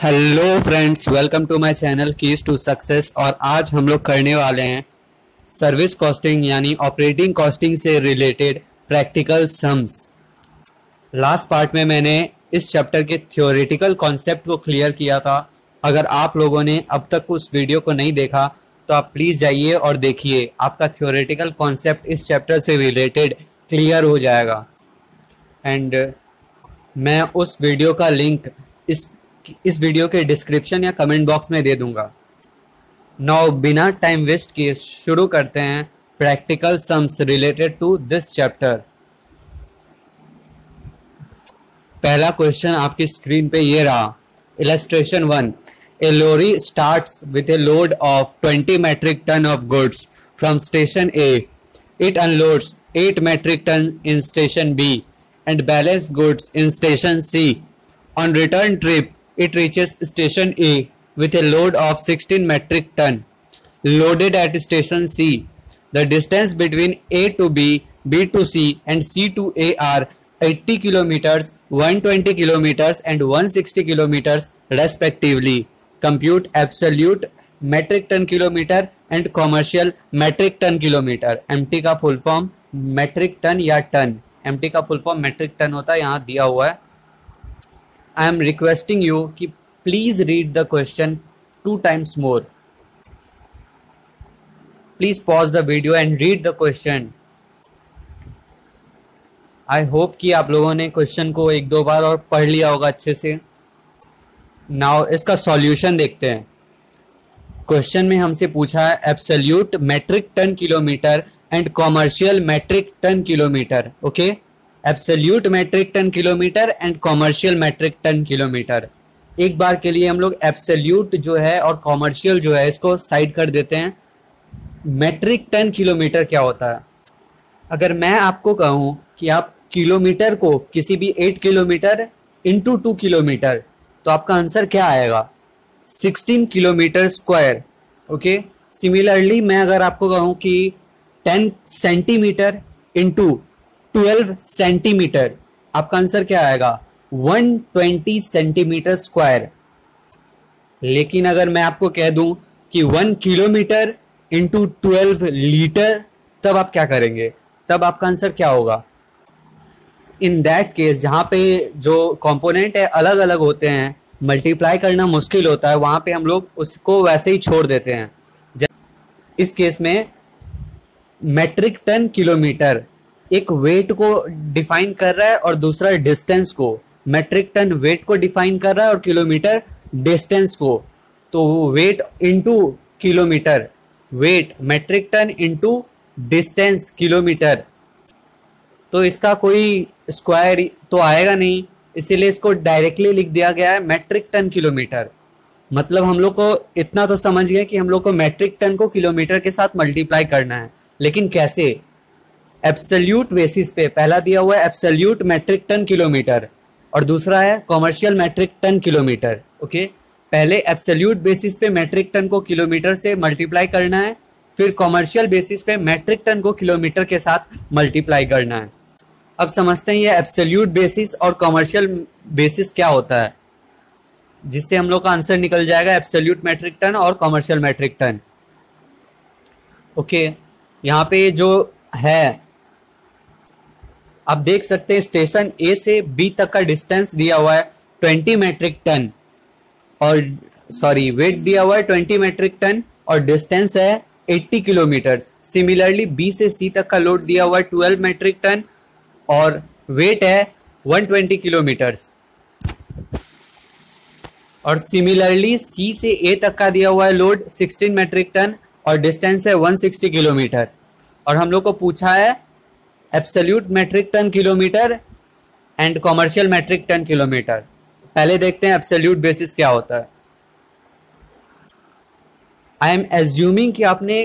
Hello friends, welcome to my channel keys to success. और आज हम लोग करने वाले हैं सर्विस कॉस्टिंग यानी ऑपरेटिंग कॉस्टिंग से related practical sums. Last part में मैंने इस चैप्टर के थ्योरेटिकल कॉन्सेप्ट को क्लियर किया था। अगर आप लोगों ने अब तक उस वीडियो को नहीं देखा तो आप प्लीज़ जाइए और देखिए, आपका थ्योरेटिकल कॉन्सेप्ट इस चैप्टर से रिलेटेड क्लियर हो जाएगा। एंड मैं उस वीडियो का लिंक इस वीडियो के डिस्क्रिप्शन या कमेंट बॉक्स में दे दूंगा। नाउ बिना टाइम वेस्ट किए शुरू करते हैं practical sums related to this chapter. पहला क्वेश्चन आपकी स्क्रीन पे ये रहा। Illustration 1, a lorry starts with a load of 20 metric ton of goods from station A. It unloads 8 metric ton in station B and balance goods in station C. On return trip, it reaches station A with a load of 16 metric ton loaded at station C. The distance between A to B, B to C and C to A are 80 kilometers, 120 kilometers and 160 kilometers respectively. Compute absolute metric ton kilometer and commercial metric ton kilometer. MT का full form metric ton या ton, MT का full form metric ton होता है, यहाँ दिया हुआ है। I am requesting you कि please read the question 2 times more. Please pause the video and read the question. I hope कि आप लोगों ने क्वेश्चन को 1-2 बार और पढ़ लिया होगा अच्छे से। नाउ इसका सॉल्यूशन देखते हैं। क्वेश्चन में हमसे पूछा है absolute metric ton kilometre and commercial metric ton kilometre. Okay, absolute metric ton kilometre and commercial metric ton kilometre. एक बार के लिए हम लोग एब्सोल्यूट जो है और कॉमर्शियल जो है इसको साइड कर देते हैं। मेट्रिक टन किलोमीटर क्या होता है? अगर मैं आपको कहूँ कि आप किलोमीटर को किसी भी 8 किलोमीटर इंटू 2 किलोमीटर, तो आपका आंसर क्या आएगा? 16 किलोमीटर स्क्वायर। ओके, सिमिलरली मैं अगर आपको कहूँ कि 10 सेंटीमीटर इंटू 12 सेंटीमीटर, आपका आंसर क्या आएगा? 120 सेंटीमीटर स्क्वायर। लेकिन अगर मैं आपको कह दूं कि 1 किलोमीटर इंटू 12 लीटर, तब आप क्या करेंगे? तब आपका आंसर क्या होगा? इन दैट केस, जहाँ पे जो कंपोनेंट है अलग अलग होते हैं, मल्टीप्लाई करना मुश्किल होता है, वहाँ पे हम लोग उसको वैसे ही छोड़ देते हैं। इस केस में मेट्रिक टन किलोमीटर एक वेट को डिफाइन कर रहा है और दूसरा डिस्टेंस को। मेट्रिक टन वेट को डिफाइन कर रहा है और किलोमीटर डिस्टेंस को। तो weight into kilometre, weight metric ton into distance kilometre, तो इसका कोई स्क्वायर तो आएगा नहीं, इसीलिए इसको डायरेक्टली लिख दिया गया है मेट्रिक टन किलोमीटर। मतलब हम लोग को इतना तो समझ गए कि हम लोग को मेट्रिक टन को किलोमीटर के साथ मल्टीप्लाई करना है, लेकिन कैसे? एब्सोल्यूट बेसिस पे। पहला दिया हुआ है एब्सोल्यूट मेट्रिक टन किलोमीटर और दूसरा है commercial metric ton kilometre. Okay, पहले एब्सोल्यूट बेसिस पे मेट्रिक टन को किलोमीटर से मल्टीप्लाई करना है, फिर कॉमर्शियल बेसिस पे मेट्रिक टन को किलोमीटर के साथ मल्टीप्लाई करना है। अब समझते हैं ये एब्सोल्यूट बेसिस और कॉमर्शियल बेसिस क्या होता है, जिससे हम लोग का आंसर निकल जाएगा एब्सोल्यूट मेट्रिक टन और कॉमर्शियल मेट्रिक टन। ओके, यहाँ पे जो है आप देख सकते हैं, स्टेशन ए से बी तक का डिस्टेंस दिया हुआ है 20 मेट्रिक टन और वेट दिया हुआ है 20 मेट्रिक टन और डिस्टेंस है 80 किलोमीटर। सिमिलरली बी से सी तक का लोड दिया हुआ है 12 मेट्रिक टन और वेट है 120 किलोमीटर्स। और सिमिलरली सी से ए तक का दिया हुआ है लोड 16 मेट्रिक टन और डिस्टेंस है 160 किलोमीटर। और हम लोग को पूछा है absolute metric ton kilometre and commercial metric ton kilometre. पहले देखते हैं एब्सोल्यूट बेसिस क्या होता है। आई एम एज्यूमिंग कि आपने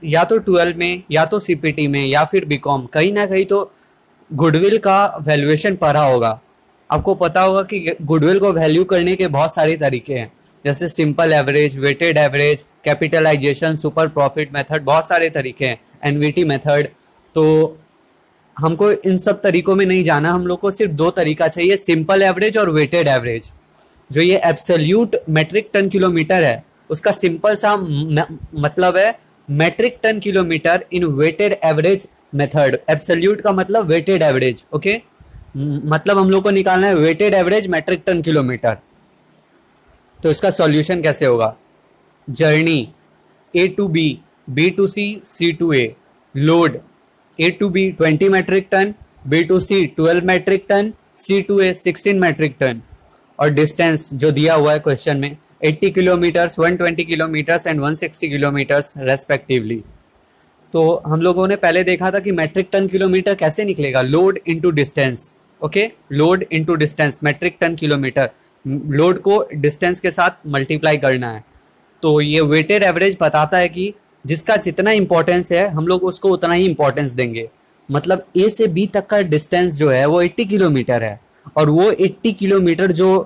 या तो 12 में या तो सीपीटी में या फिर बीकॉम कहीं ना कहीं तो गुडविल का वैल्यूएशन पढ़ा होगा। आपको पता होगा कि गुडविल को वैल्यू करने के बहुत सारे तरीके हैं, जैसे simple average, weighted average, capitalisation, super profit method, बहुत सारे तरीके हैं, एनवीटी मेथड। तो हमको इन सब तरीकों में नहीं जाना, हम लोग को सिर्फ 2 तरीका चाहिए, सिंपल एवरेज और वेटेड एवरेज। जो ये एब्सोल्यूट मेट्रिक टन किलोमीटर है उसका सिंपल सा मतलब है metric ton kilometre in weighted average method. Absolute का मतलब वेटेड एवरेज, ओके। मतलब हम लोग को निकालना है weighted average metric ton kilometre. तो इसका सॉल्यूशन कैसे होगा? Journey A to B, B to C, C to A. Load A to B 20 metric ton, B to C 12 metric ton, C to A 16 metric ton. और distance जो दिया हुआ है question में 80 kilometres, 120 kilometres and 160 kilometres respectively. तो हम लोगों ने पहले देखा था कि मेट्रिक टन किलोमीटर कैसे निकलेगा, load into distance, okay. Load into distance, metric ton kilometre, load को डिस्टेंस के साथ मल्टीप्लाई करना है। तो ये वेटेड एवरेज बताता है कि जिसका जितना इंपॉर्टेंस है हम लोग उसको उतना ही इंपॉर्टेंस देंगे। मतलब ए से बी तक का डिस्टेंस जो है वो 80 किलोमीटर है और वो 80 किलोमीटर जो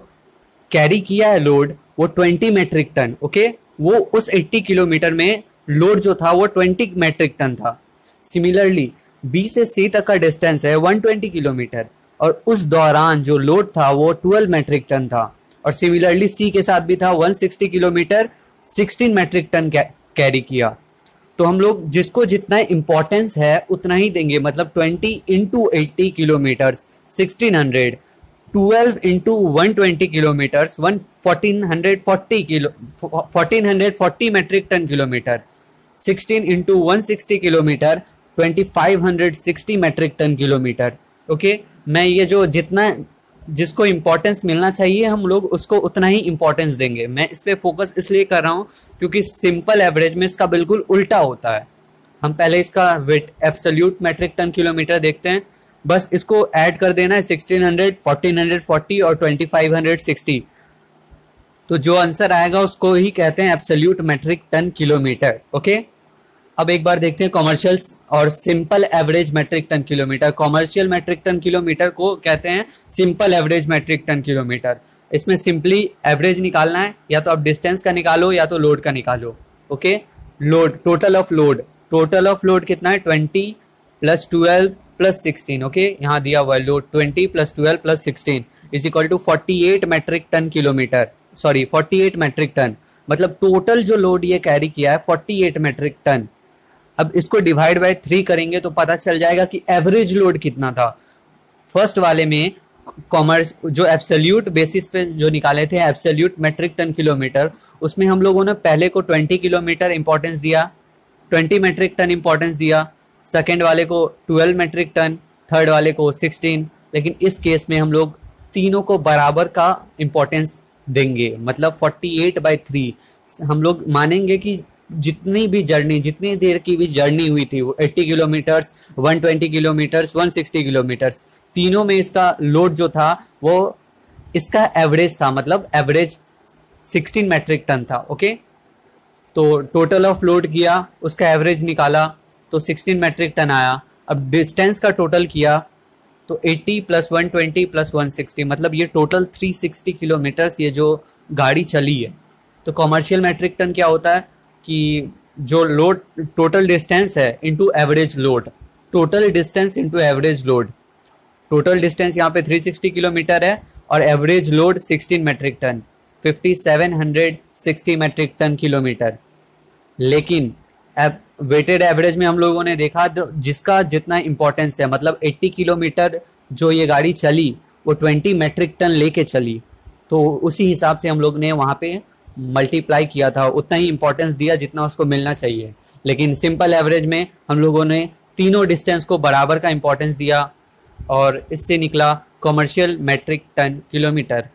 कैरी किया है लोड वो 20 मेट्रिक टन, ओके। वो उस 80 किलोमीटर में लोड जो था वो 20 मेट्रिक टन था। सिमिलरली बी से सी तक का डिस्टेंस है 120 किलोमीटर और उस दौरान जो लोड था वो 12 मेट्रिक टन था। और सिमिलरली सी के साथ भी था 160 किलोमीटर 16 मेट्रिक टन कैरी किया। तो हम लोग जिसको जितना इंपॉर्टेंस है उतना ही देंगे। मतलब 20 into 80 kilometres 1600, 12 into 120 kilometres 1440 metric ton kilometre, 16 into 160 kilometre 2560 metric ton kilometre, okay. मैं ये जो जितना जिसको इंपॉर्टेंस मिलना चाहिए हम लोग उसको उतना ही इंपॉर्टेंस देंगे। मैं इस पे फोकस इसलिए कर रहा हूँ क्योंकि सिंपल एवरेज में इसका बिल्कुल उल्टा होता है। हम पहले इसका weight absolute metric ton kilometre देखते हैं, बस इसको ऐड कर देना है 1600, 1440 और 2560। तो जो आंसर आएगा उसको ही कहते हैं absolute metric ton kilometre, okay. अब एक बार देखते हैं कॉमर्शियल और simple average metric ton kilometre. Commercial metric ton kilometre को कहते हैं simple average metric ton kilometre. इसमें सिंपली एवरेज निकालना है, या तो आप डिस्टेंस का निकालो या तो लोड का निकालो, okay. Load, total of load, total of load कितना है 20 प्लस 12 प्लस 16, ओके। यहाँ दिया हुआ है load 20 plus 12 plus 16 is equal to 48 metric ton kilometre, sorry 48 metric ton. मतलब टोटल जो लोड ये कैरी किया है 48 मेट्रिक टन। अब इसको डिवाइड बाय 3 करेंगे तो पता चल जाएगा कि एवरेज लोड कितना था। फर्स्ट वाले में कॉमर्स जो एब्सोल्यूट बेसिस पे जो निकाले थे एब्सोल्यूट मेट्रिक टन किलोमीटर, उसमें हम लोगों ने पहले को 20 किलोमीटर इंपॉर्टेंस दिया, 20 मेट्रिक टन इंपॉर्टेंस दिया, सेकेंड वाले को 12 मेट्रिक टन, थर्ड वाले को 16। लेकिन इस केस में हम लोग तीनों को बराबर का इंपॉर्टेंस देंगे। मतलब 48/3 हम लोग मानेंगे कि जितनी भी जर्नी, जितनी देर की भी जर्नी हुई थी, 80 किलोमीटर्स, 120 किलोमीटर्स, 160 किलोमीटर्स, तीनों में इसका लोड जो था वो इसका एवरेज था। मतलब एवरेज 16 मेट्रिक टन था, ओके। तो टोटल ऑफ लोड किया, उसका एवरेज निकाला तो 16 मेट्रिक टन आया। अब डिस्टेंस का टोटल किया तो 80 प्लस 120 प्लस 160, मतलब ये टोटल 360 किलोमीटर्स ये जो गाड़ी चली है। तो कॉमर्शियल मेट्रिक टन क्या होता है कि जो लोड टोटल डिस्टेंस है into average load, total distance into average load. Total distance यहाँ पे 360 किलोमीटर है और average load 16 metric ton, 5760 metric ton kilometre. लेकिन वेटेड एवरेज में हम लोगों ने देखा जिसका जितना इंपॉर्टेंस है, मतलब 80 किलोमीटर जो ये गाड़ी चली वो 20 मेट्रिक टन लेके चली, तो उसी हिसाब से हम लोग ने वहाँ पे मल्टीप्लाई किया था, उतना ही इंपॉर्टेंस दिया जितना उसको मिलना चाहिए। लेकिन सिंपल एवरेज में हम लोगों ने तीनों डिस्टेंस को बराबर का इंपॉर्टेंस दिया और इससे निकला कॉमर्शियल मेट्रिक टन किलोमीटर।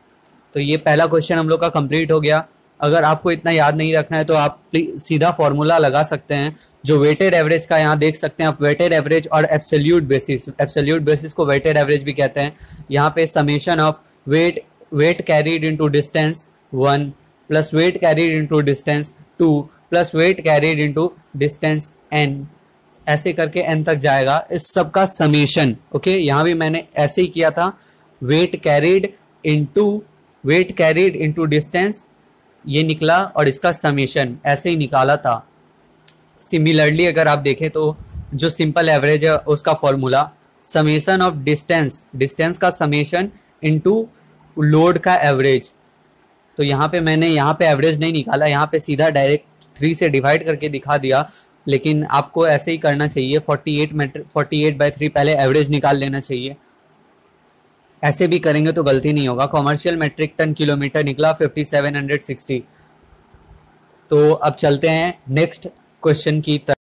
तो ये पहला क्वेश्चन हम लोग का कंप्लीट हो गया। अगर आपको इतना याद नहीं रखना है तो आप सीधा फॉर्मूला लगा सकते हैं जो वेटेड एवरेज का, यहाँ देख सकते हैं आप, वेटेड एवरेज और एब्सोल्यूट बेसिस। एब्सोल्यूट बेसिस को वेटेड एवरेज भी कहते हैं। यहाँ पे summation of weight carried into distance 1 plus weight carried into distance 2 plus weight carried into distance n, ऐसे करके n तक जाएगा। इस सब का समेशन, ओके। यहाँ भी मैंने ऐसे ही किया था, वेट कैरीड इनटू डिस्टेंस ये निकला और इसका समेशन ऐसे ही निकाला था। सिमिलरली अगर आप देखें तो जो सिंपल एवरेज है उसका फॉर्मूला समेशन ऑफ डिस्टेंस का समेशन इनटू लोड का एवरेज, तो यहाँ पे मैंने यहाँ पे एवरेज नहीं निकाला, यहाँ पे सीधा डायरेक्ट 3 से डिवाइड करके दिखा दिया, लेकिन आपको ऐसे ही करना चाहिए। 48/3 पहले एवरेज निकाल लेना चाहिए, ऐसे भी करेंगे तो गलती नहीं होगा। कॉमर्शियल मेट्रिक टन किलोमीटर निकला 5760। तो अब चलते हैं नेक्स्ट क्वेश्चन की तरफ।